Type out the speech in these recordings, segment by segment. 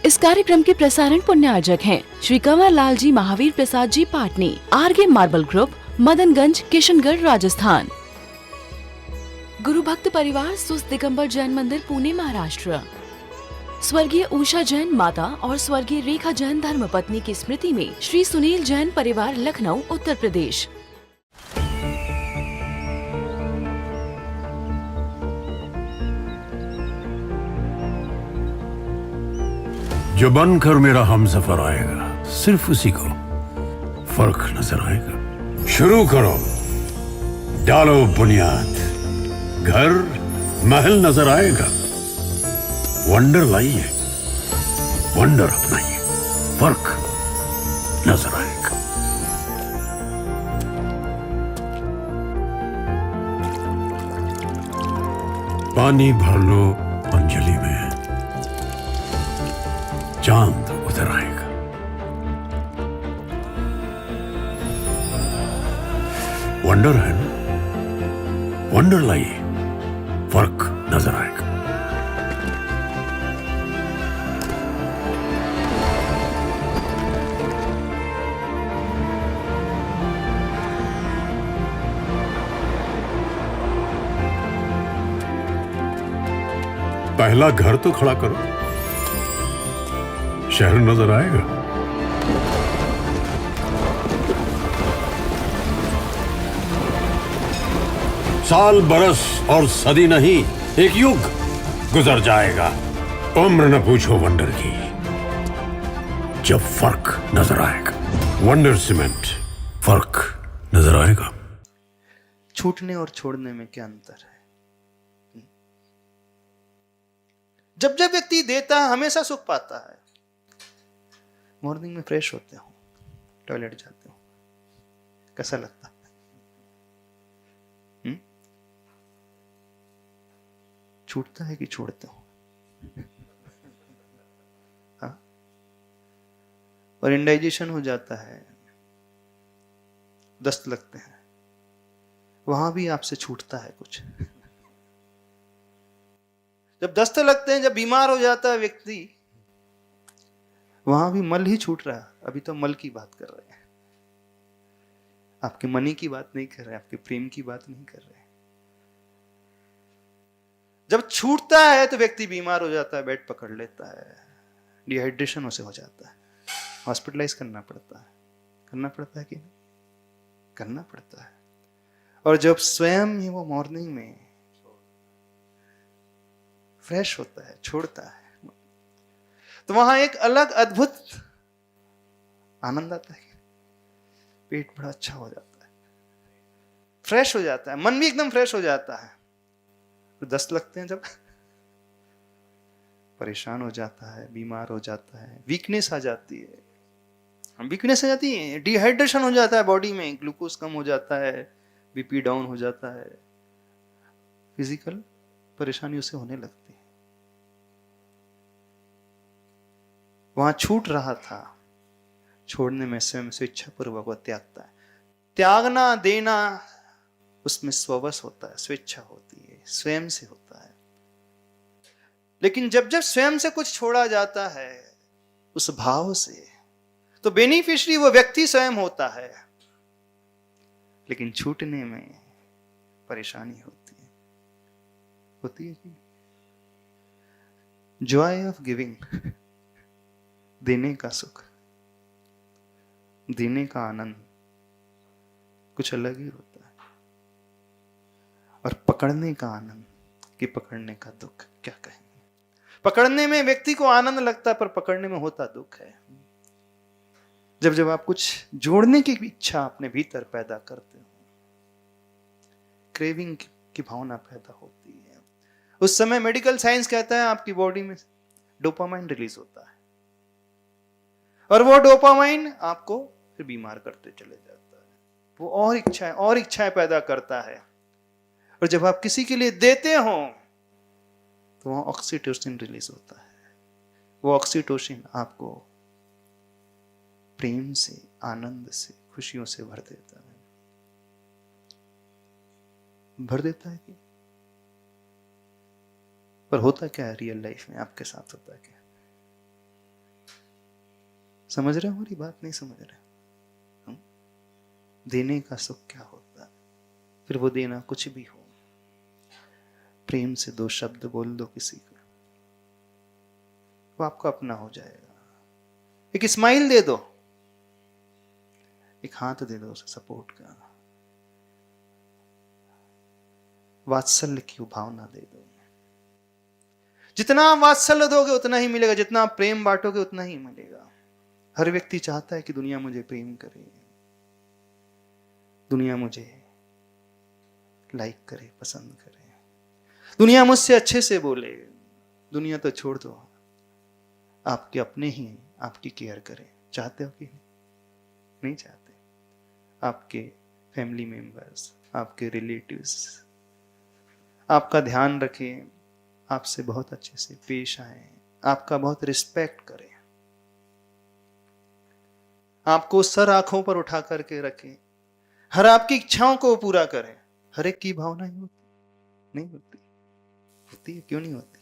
इस कार्यक्रम के प्रसारण पुण्यार्जक हैं Shri Kanwar Lal ji Mahavir Prasad ji Patni, RK marble group, Madanganj, Kishangarh, Rajasthan. गुरु भक्त परिवार सुस्त दिगंबर जैन मंदिर, पुणे, महाराष्ट्र। स्वर्गीय उषा जैन माता और स्वर्गीय रेखा जैन धर्मपत्नी की स्मृति में श्री सुनील जैन परिवार, लखनऊ, उत्तर प्रदेश। जो बनकर मेरा हमसफर आएगा, सिर्फ उसी को फर्क नजर आएगा। शुरू करो, डालो बुनियाद, घर महल नजर आएगा। वंडर लाइए, वंडर अपनाइए, फर्क नजर आएगा। पानी भर लो अंजलि में, चांद उतर आएगा। वंडर है ना, वंडर लाइए, फर्क नजर आएगा। पहला घर तो खड़ा करो, शहर नजर आएगा। साल, बरस और सदी नहीं, एक युग गुजर जाएगा। उम्र न पूछो वंडर की, जब फर्क नजर आएगा। वंडर सीमेंट, फर्क नजर आएगा। छूटने और छोड़ने में क्या अंतर है? जब जब व्यक्ति देता है, हमेशा सुख पाता है। मॉर्निंग में फ्रेश होते हो, टॉयलेट जाते हो, कैसा लगता है? छूटता है कि छोड़ते हो? हाँ? और इंडाइजेशन हो जाता है, दस्त लगते हैं, वहां भी आपसे छूटता है कुछ। जब दस्त लगते हैं, जब बीमार हो जाता है व्यक्ति, वहां भी मल ही छूट रहा है। अभी तो मल की बात कर रहे हैं, आपके मनी की बात नहीं कर रहे, आपके प्रेम की बात नहीं कर रहे। जब छूटता है तो व्यक्ति बीमार हो जाता है, बेड पकड़ लेता है, डिहाइड्रेशन उसे हो जाता है, हॉस्पिटलाइज करना पड़ता है कि नहीं? करना पड़ता है। और जब स्वयं ही वो मॉर्निंग में फ्रेश होता है, छोड़ता है, तो वहां एक अलग अद्भुत आनंद आता है। पेट बड़ा अच्छा हो जाता है, फ्रेश हो जाता है, मन भी एकदम फ्रेश हो जाता है। तो दस्त लगते हैं, जब परेशान हो जाता है, बीमार हो जाता है, वीकनेस आ जाती है, डिहाइड्रेशन हो जाता है बॉडी में, ग्लूकोज कम हो जाता है, बीपी डाउन हो जाता है, फिजिकल परेशानी उसे होने लगती है। वहां छूट रहा था, छोड़ने में स्वयं स्वेच्छापूर्वक वो त्यागता है। त्यागना, देना, उसमें स्ववश होता है, स्वेच्छा होती है, स्वयं से होता है। लेकिन जब जब स्वयं से कुछ छोड़ा जाता है उस भाव से, तो बेनिफिशियरी वो व्यक्ति स्वयं होता है। लेकिन छूटने में परेशानी होती है कि जॉय ऑफ गिविंग, देने का सुख, देने का आनंद कुछ अलग ही होता है। और पकड़ने का आनंद कि पकड़ने का दुख, क्या कहेंगे। पकड़ने में व्यक्ति को आनंद लगता है, पर पकड़ने में होता दुख है। जब जब आप कुछ जोड़ने की इच्छा अपने भीतर पैदा करते हो, क्रेविंग की भावना पैदा होती है, उस समय मेडिकल साइंस कहता है आपकी बॉडी में डोपामाइन रिलीज होता है, और वो डोपामाइन आपको फिर बीमार करते चले जाता है। वो और इच्छाएं पैदा करता है। और जब आप किसी के लिए देते हो तो वहां ऑक्सीटोसिन रिलीज होता है। वो ऑक्सीटोसिन आपको प्रेम से, आनंद से, खुशियों से भर देता है कि? पर होता क्या है रियल लाइफ में, आपके साथ होता क्या? समझ रहे हो हमारी बात? नहीं समझ रहे? देने का सुख क्या होता है, फिर वो देना कुछ भी हो। प्रेम से 2 शब्द बोल दो किसी को, वो आपको अपना हो जाएगा। एक स्माइल दे दो, एक हाथ दे दो उसे सपोर्ट का, वात्सल्य की भावना दे दो। जितना आप वात्सल्य दोगे उतना ही मिलेगा, जितना आप प्रेम बांटोगे उतना ही मिलेगा। हर व्यक्ति चाहता है कि दुनिया मुझे प्रेम करे, दुनिया मुझे लाइक करे, पसंद करे, दुनिया मुझसे अच्छे से बोले। दुनिया तो छोड़ दो, आपके अपने ही आपकी केयर करें। चाहते हो कि नहीं चाहते? आपके फैमिली मेंबर्स, आपके रिलेटिव्स आपका ध्यान रखें, आपसे बहुत अच्छे से पेश आए, आपका बहुत रिस्पेक्ट करें, आपको सर आंखों पर उठा करके रखें, हर आपकी इच्छाओं को पूरा करें। हर एक की भावना ही होती नहीं होती? होती है, क्यों नहीं होती?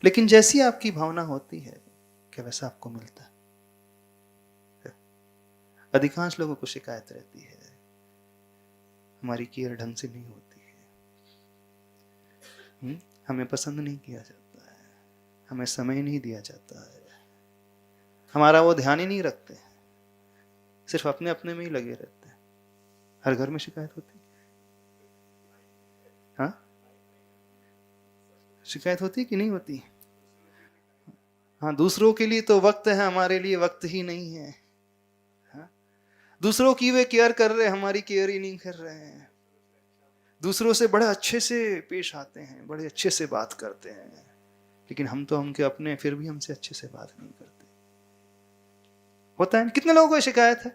लेकिन जैसी आपकी भावना होती है, क्या वैसा आपको मिलता है? अधिकांश लोगों को शिकायत रहती है, हमारी केयर ढंग से नहीं होती है, हमें पसंद नहीं किया जाता है, हमें समय नहीं दिया जाता है, हमारा वो ध्यान ही नहीं रखते, सिर्फ अपने अपने में ही लगे रहते हैं। हर घर में शिकायत होती है। हाँ, शिकायत होती है कि नहीं होती? हाँ, दूसरों के लिए तो वक्त है, हमारे लिए वक्त ही नहीं है। हाँ? दूसरों की वे केयर कर रहे, हमारी केयर ही नहीं कर रहे हैं। दूसरों से बड़े अच्छे से पेश आते हैं, बड़े अच्छे से बात करते हैं, लेकिन हम तो उनके अपने, फिर भी हमसे अच्छे से बात नहीं करते। होता है? कितने लोगों को शिकायत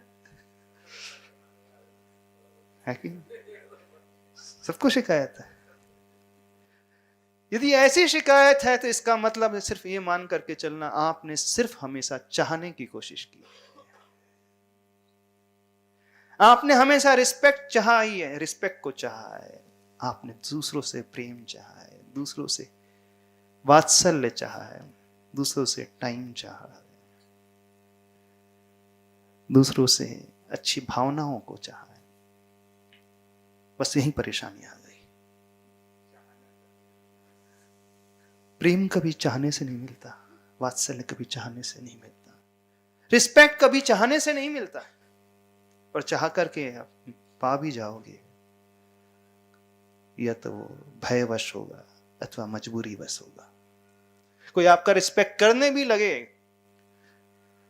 है कि सबको शिकायत है? यदि ऐसी शिकायत है तो इसका मतलब है सिर्फ ये मान करके चलना, आपने सिर्फ हमेशा चाहने की कोशिश की, आपने हमेशा रिस्पेक्ट चाहा ही है, रिस्पेक्ट को चाहा है, आपने दूसरों से प्रेम चाहा है, दूसरों से वात्सल्य चाहा है, दूसरों से टाइम चाहा है, दूसरों से अच्छी भावनाओं को चाहा है। बस यही परेशानी आ गई। प्रेम कभी चाहने से नहीं मिलता, वात्सल्य कभी चाहने से नहीं मिलता, रिस्पेक्ट कभी चाहने से नहीं मिलता, और चाह करके आप पा भी जाओगे या तो वो भयवश होगा अथवा मजबूरी वश होगा। कोई आपका रिस्पेक्ट करने भी लगे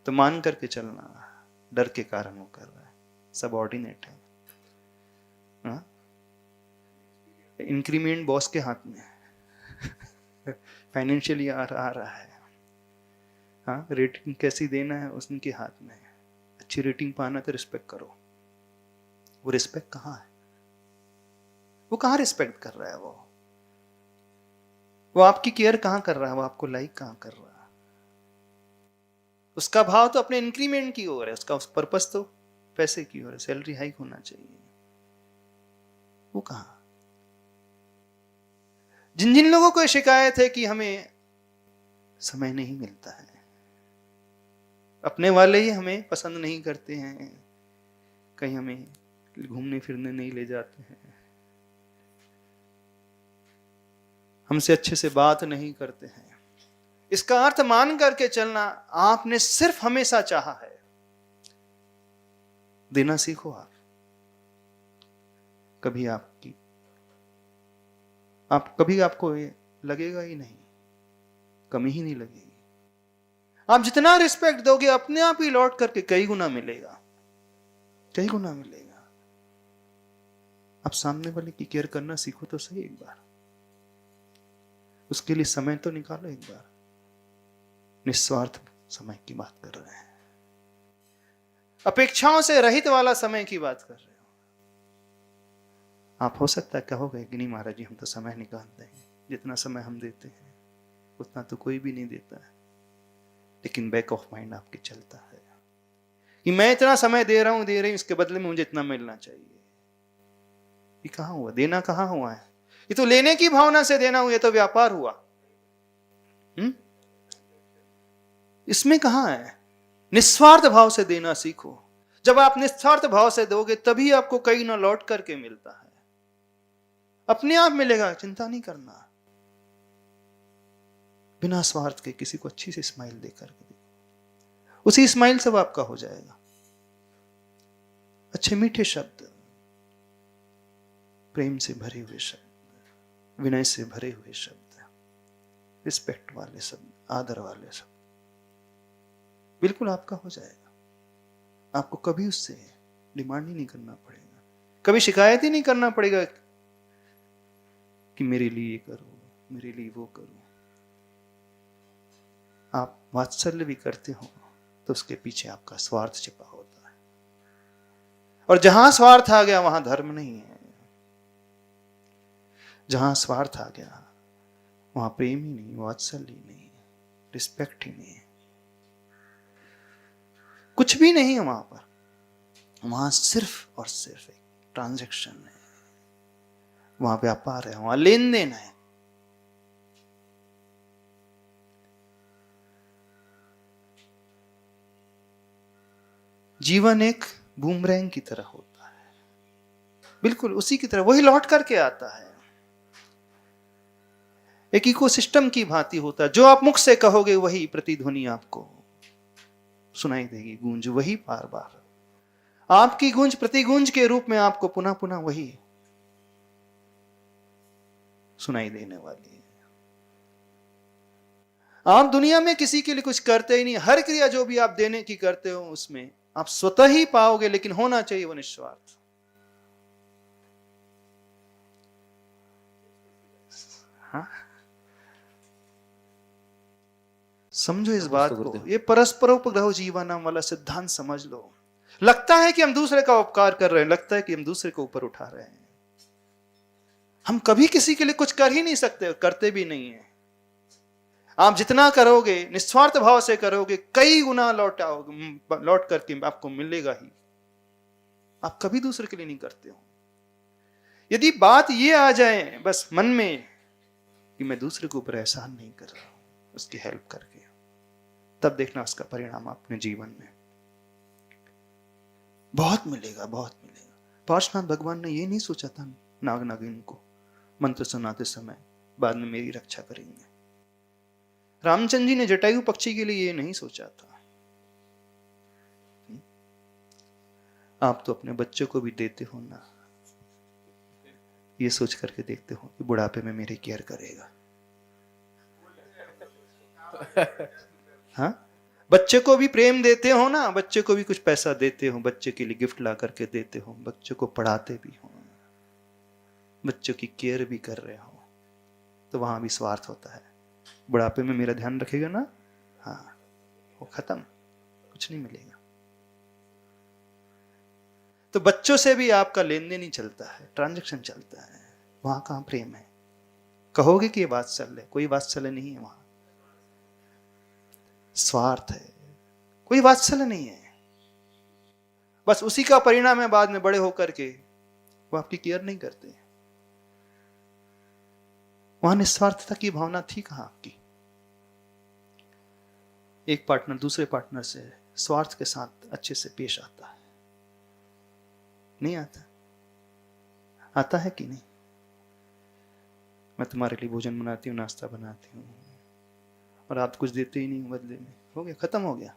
तो मान करके चलना, डर के कारण वो कर रहा है, सबऑर्डिनेट है। इंक्रीमेंट बॉस के हाथ में है, फाइनेंशियली आ रहा है, हाँ, रेटिंग कैसी देना है उनके हाथ में है। अच्छी रेटिंग पाना तो रिस्पेक्ट करो। वो रिस्पेक्ट कहाँ है? वो कहाँ रिस्पेक्ट कर रहा है? वो आपकी केयर कहाँ कर रहा है? वो आपको लाइक कहाँ कर रहा है? उसका भाव तो अपने इंक्रीमेंट की ओर है, उसका उस पर्पस तो पैसे की ओर है, सैलरी हाइक होना चाहिए। वो कहाँ? जिन जिन लोगों को शिकायत है कि हमें समय नहीं मिलता है, अपने वाले ही हमें पसंद नहीं करते हैं, कहीं हमें घूमने फिरने नहीं ले जाते हैं, हमसे अच्छे से बात नहीं करते हैं, इसका अर्थ मान करके चलना, आपने सिर्फ हमेशा चाहा है। देना सीखो आप। कभी आपको लगेगा ही नहीं, कमी ही नहीं लगेगी। आप जितना रिस्पेक्ट दोगे अपने आप ही लौट करके कई गुना मिलेगा, कई गुना मिलेगा। आप सामने वाले की केयर करना सीखो तो सही एक बार, उसके लिए समय तो निकालो एक बार। निस्वार्थ समय की बात कर रहे हैं, अपेक्षाओं से रहित वाला समय की बात कर रहे हो। आप हो सकता है कहोगे कि नहीं महाराज जी, हम तो समय निकालते हैं, जितना समय हम देते हैं उतना तो कोई भी नहीं देता है, लेकिन बैक ऑफ माइंड आपके चलता है कि मैं इतना समय दे रहा हूं, इसके बदले में मुझे इतना मिलना चाहिए। ये कहां हुआ? देना कहां हुआ है? ये तो लेने की भावना से देना हुआ, ये तो व्यापार हुआ। इसमें कहां है? निस्वार्थ भाव से देना सीखो। जब आप निस्वार्थ भाव से दोगे तभी आपको कहीं ना लौट करके मिलता है, अपने आप मिलेगा, चिंता नहीं करना। बिना स्वार्थ के किसी को अच्छी सी स्माइल देकर के देखो, उसी स्माइल सब आपका हो जाएगा। अच्छे मीठे शब्द, प्रेम से भरे हुए शब्द, विनय से भरे हुए शब्द, रिस्पेक्ट वाले शब्द, आदर वाले शब्द, बिल्कुल आपका हो जाएगा। आपको कभी उससे डिमांड ही नहीं करना पड़ेगा, कभी शिकायत ही नहीं करना पड़ेगा कि मेरे लिए ये करो, मेरे लिए वो करो। आप वात्सल्य भी करते हो तो उसके पीछे आपका स्वार्थ छिपा होता है, और जहां स्वार्थ आ गया वहां धर्म नहीं है। जहां स्वार्थ आ गया वहां प्रेम ही नहीं, वात्सल्य ही नहीं, रिस्पेक्ट ही नहीं, कुछ भी नहीं है वहां पर। वहां सिर्फ और सिर्फ एक ट्रांजैक्शन है, वहां व्यापार है, वहां लेन देन है। जीवन एक बूमरैंग की तरह होता है, बिल्कुल उसी की तरह, वही लौट करके आता है। एक इकोसिस्टम की भांति होता है, जो आप मुख से कहोगे वही प्रतिध्वनि आपको सुनाई देगी, गूंज वही बार बार आपकी गूंज प्रतिगूंज के रूप में आपको पुनः पुनः वही सुनाई देने वाली है। आप दुनिया में किसी के लिए कुछ करते ही नहीं, हर क्रिया जो भी आप देने की करते हो उसमें आप स्वतः ही पाओगे, लेकिन होना चाहिए वो निस्वार्थ। हाँ? समझो इस बात को, ये परस्परोपग्रह जीवनम वाला सिद्धांत समझ लो। लगता है कि हम दूसरे का उपकार कर रहे हैं, लगता है कि हम दूसरे को ऊपर उठा रहे हैं। हम कभी किसी के लिए कुछ कर ही नहीं सकते, करते भी नहीं है। आप जितना करोगे निस्वार्थ भाव से करोगे, कई गुना लौट करके आपको मिलेगा ही। आप कभी दूसरे के लिए नहीं करते हो। यदि बात ये आ जाए बस मन में कि मैं दूसरे के ऊपर एहसान नहीं कर रहा हूं उसकी हेल्प करके, तब देखना उसका परिणाम अपने जीवन में बहुत मिलेगा, बहुत मिलेगा। पार्श्वनाथ भगवान ने ये नहीं सोचा था नाग नागिन को मंत्र सुनाते समय बाद में मेरी रक्षा करेंगे। रामचंद्र जी ने जटायु पक्षी के लिए ये नहीं सोचा था। आप तो अपने बच्चों को भी देते हो ना, ये सोच करके देखते हो कि बुढ़ापे में मेरी केयर करेगा। हाँ, बच्चे को भी प्रेम देते हो ना, बच्चे को भी कुछ पैसा देते हो, बच्चे के लिए गिफ्ट ला करके देते हो, बच्चों को पढ़ाते भी हो, बच्चों की केयर भी कर रहे हो, तो वहां भी स्वार्थ होता है। बुढ़ापे में मेरा ध्यान रखेगा ना, हाँ, वो खत्म, कुछ नहीं मिलेगा। तो बच्चों से भी आपका लेन देन ही चलता है, ट्रांजैक्शन चलता है। वहां कहां प्रेम है? कहोगे कि ये वात्सल्य, कोई वात्सल्य नहीं है, वहां स्वार्थ है, कोई वात्सल्य नहीं है। बस उसी का परिणाम है बाद में बड़े होकर के वो आपकी केयर नहीं करते। वहां निस्वार्थता की भावना थी कहां आपकी? एक पार्टनर दूसरे पार्टनर से स्वार्थ के साथ अच्छे से पेश आता है? नहीं आता? आता है कि नहीं? मैं तुम्हारे लिए भोजन बनाती हूँ, नाश्ता बनाती हूँ, और आप कुछ देते ही नहीं बदले में, हो गया, खत्म हो गया।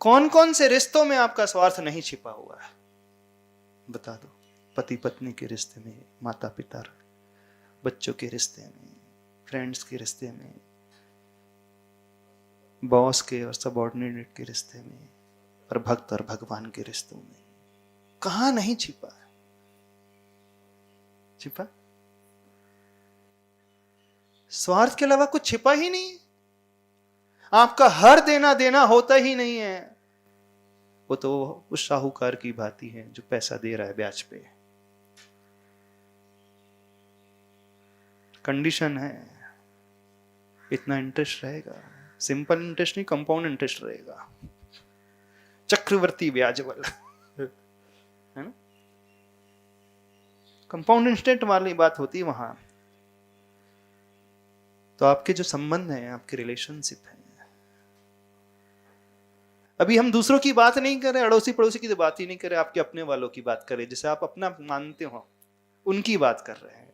कौन कौन से रिश्तों में आपका स्वार्थ नहीं छिपा हुआ है? बता दो। पति पत्नी के रिश्ते में, माता पिता, बच्चों के रिश्ते में, फ्रेंड्स के रिश्ते में, बॉस के और सबऑर्डिनेट के रिश्ते में, और भक्त और भगवान के रिश्तों में, कहां नहीं छिपा है? छिपा? स्वार्थ के अलावा कुछ छिपा ही नहीं। आपका हर देना देना होता ही नहीं है। वो तो उस साहूकार की भांति है जो पैसा दे रहा है ब्याज पे। कंडीशन है, इतना इंटरेस्ट रहेगा, सिंपल इंटरेस्ट नहीं, कंपाउंड इंटरेस्ट रहेगा, चक्रवर्ती ब्याज वाला, है ना? कंपाउंड इंटरेस्ट वाली बात होती है वहां। तो आपके जो संबंध हैं, आपके रिलेशनशिप हैं, अभी हम दूसरों की बात नहीं कर रहे, अड़ोसी पड़ोसी की तो बात ही नहीं कर रहे, आपके अपने वालों की बात कर रहे, जिसे आप अपना मानते हो, उनकी बात कर रहे हैं।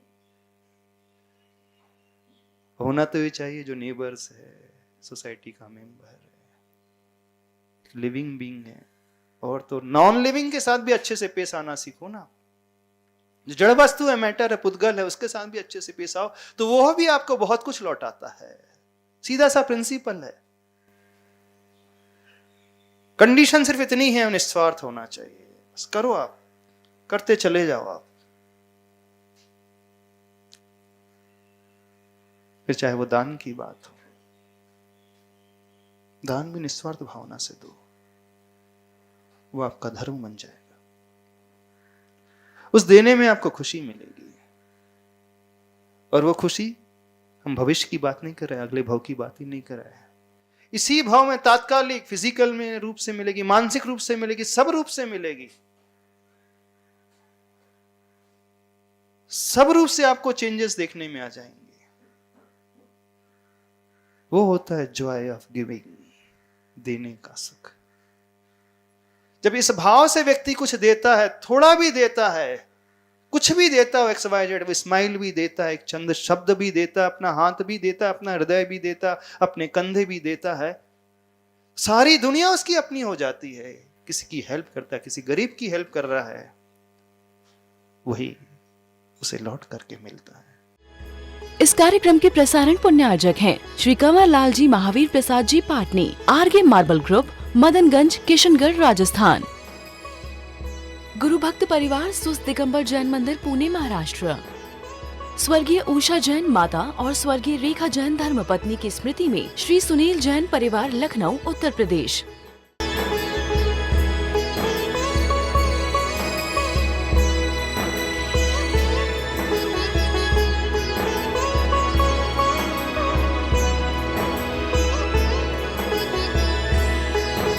होना तो ये चाहिए जो नेबर्स है, सोसाइटी का मेंबर है, लिविंग बीइंग है, और तो नॉन लिविंग के साथ भी अच्छे से पेश आना सीखो ना। जो जड़ वस्तु है, मैटर है, पुद्गल है, उसके साथ भी अच्छे से पेश आओ, तो वो भी आपको बहुत कुछ लौटाता है। सीधा सा प्रिंसिपल है। कंडीशन सिर्फ इतनी है, निस्वार्थ होना चाहिए। बस करो, आप करते चले जाओ आप। फिर चाहे वो दान की बात हो, दान भी निस्वार्थ भावना से दो, वो आपका धर्म बन जाएगा। उस देने में आपको खुशी मिलेगी, और वो खुशी, हम भविष्य की बात नहीं कर रहे, अगले भाव की बात ही नहीं कर रहे हैं। इसी भाव में तात्कालिक फिजिकल में रूप से मिलेगी, मानसिक रूप से मिलेगी, सब रूप से मिलेगी। सब रूप से आपको चेंजेस देखने में आ जाएंगे। वो होता है जॉय ऑफ गिविंग, देने का सुख। जब इस भाव से व्यक्ति कुछ देता है, थोड़ा भी देता है, कुछ भी देता हो, एक्स वाई जेड, स्माइल भी देता है, एक चंद शब्द भी देता है, अपना हाथ भी देता है, अपना हृदय भी देता, अपने कंधे भी देता है, सारी दुनिया उसकी अपनी हो जाती है। किसी की हेल्प करता है, किसी गरीब की हेल्प कर रहा है, वही उसे लौट करके मिलता है। इस कार्यक्रम के प्रसारण पुण्यार्जक हैं श्री कंवर लाल जी महावीर प्रसाद जी पाटनी, आरगे मार्बल ग्रुप, मदनगंज, किशनगढ़, राजस्थान। गुरु भक्त परिवार सुस्त दिगंबर जैन मंदिर, पुणे, महाराष्ट्र। स्वर्गीय उषा जैन माता और स्वर्गीय रेखा जैन धर्मपत्नी की स्मृति में श्री सुनील जैन परिवार, लखनऊ, उत्तर प्रदेश।